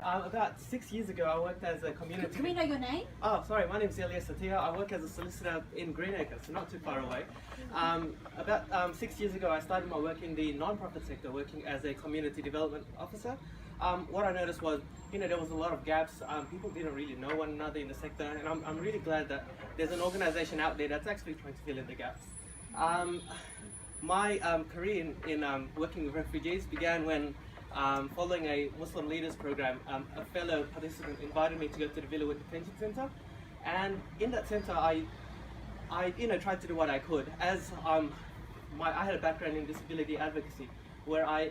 About 6 years ago, I worked as a community. Can we know your name? Oh, sorry, my name's Elias Satia. I work as a solicitor in Greenacre, so not too far away. About 6 years ago, I started my work in the non-profit sector, working as a community development officer. What I noticed was, there was a lot of gaps. People didn't really know one another in the sector, and I'm really glad that there's an organization out there that's actually trying to fill in the gaps. My career in working with refugees began when, following a Muslim Leaders Program, a fellow participant invited me to go to the Villawood Detention Centre, and in that centre I tried to do what I could. As I had a background in disability advocacy, where I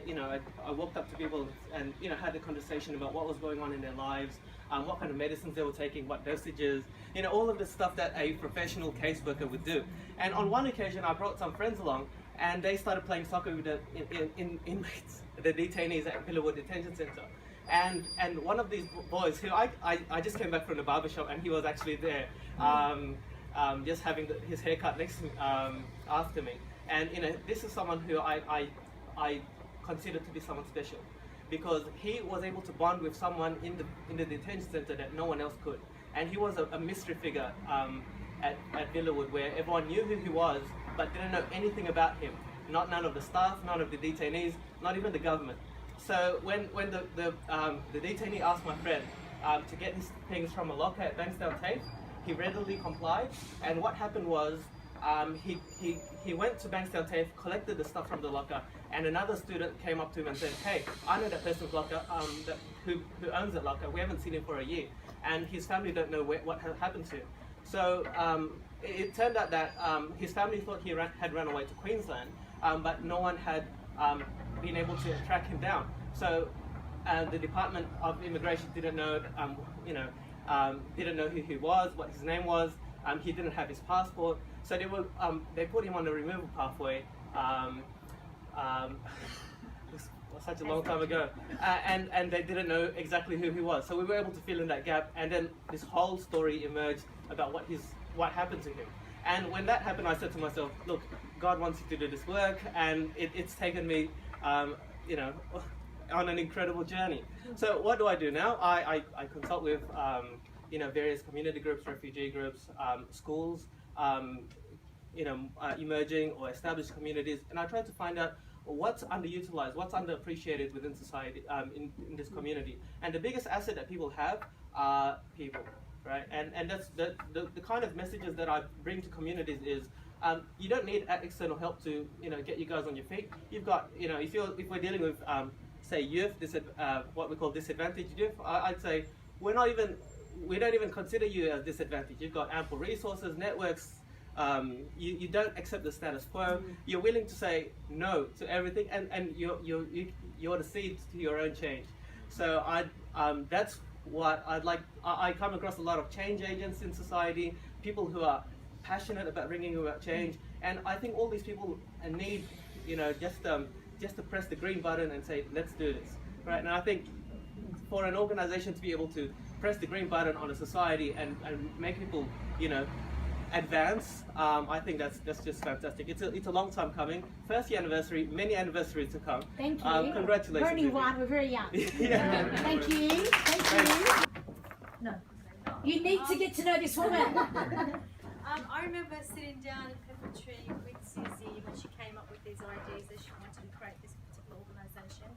walked up to people and had a conversation about what was going on in their lives, what kind of medicines they were taking, what dosages, all of the stuff that a professional caseworker would do. And on one occasion, I brought some friends along, and they started playing soccer with the inmates, the detainees at Villawood Detention Centre. And one of these boys, who I just came back from the barbershop, and he was actually there, just having his haircut next to me, after me. And this is someone who I consider to be someone special, because he was able to bond with someone in the detention centre that no one else could. And he was a mystery figure at Villawood, where everyone knew who he was, but didn't know anything about him. None of the staff, none of the detainees, not even the government. So when the detainee asked my friend to get his things from a locker at Bankstown TAFE, he readily complied. And what happened was, he went to Bankstown TAFE, collected the stuff from the locker, and another student came up to him and said, "Hey, I know that person's locker, who owns that locker. We haven't seen him for a year, and his family don't know what happened to him." So it turned out that his family thought he had run away to Queensland, but no one had been able to track him down. So the Department of Immigration didn't know, didn't know who he was, what his name was. He didn't have his passport, so they put him on the removal pathway. It was such a long time ago, and they didn't know exactly who he was. So we were able to fill in that gap, and then this whole story emerged about what happened to him. And when that happened, I said to myself, "Look, God wants you to do this work, and it's taken me, on an incredible journey." So what do I do now? I consult with various community groups, refugee groups, schools, emerging or established communities, and I try to find out what's underutilized, what's underappreciated within society, in this community. And the biggest asset that people have are people, right? And that's the kind of messages that I bring to communities is, you don't need external help to get you guys on your feet. You've got, if we're dealing with say youth, what we call disadvantaged youth, I'd say we don't even consider you as disadvantaged. You've got ample resources, networks. You don't accept the status quo. You're willing to say no to everything, and you're the seed to your own change. So that's what I'd like. I come across a lot of change agents in society, people who are passionate about bringing about change, and I think all these people need, just to press the green button and say, let's do this, right? And I think for an organization to be able to press the green button on a society and make people, advance, I think that's just fantastic. It's a long time coming. First year anniversary, many anniversaries to come. Thank you. Congratulations. We're only one, we're very young. Yeah. Thank you. Thank you. No. You need to get to know this woman. I remember sitting down at Pepper Tree with Susie when she came up with these ideas that she wanted to create this particular organisation.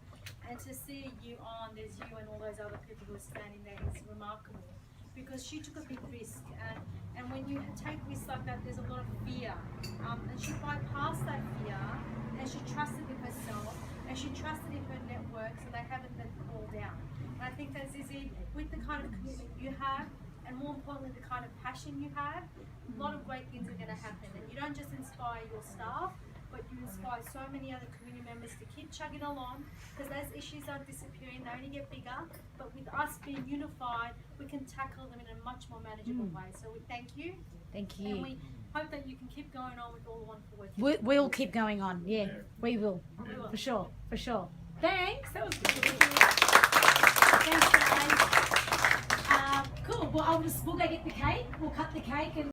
And to see you on, there's you and all those other people who are standing there is remarkable. Because she took a big risk, and when you take risks like that, there's a lot of fear. And she bypassed that fear, and she trusted in herself, and she trusted in her network, so they haven't let it fall down. And I think that Zizi, with the kind of commitment you have, and more importantly, the kind of passion you have, a lot of great things are going to happen. And you don't just inspire your staff, but you inspire so many other community members to keep chugging along, because those issues aren't disappearing, they only get bigger, but with us being unified, we can tackle them in a much more manageable way. So we thank you. Thank you. And we hope that you can keep going on with all the wonderful work. We'll keep going on, yeah, we will, for sure. Thanks, that was good. Thanks, guys. Cool, we'll go get the cake, we'll cut the cake and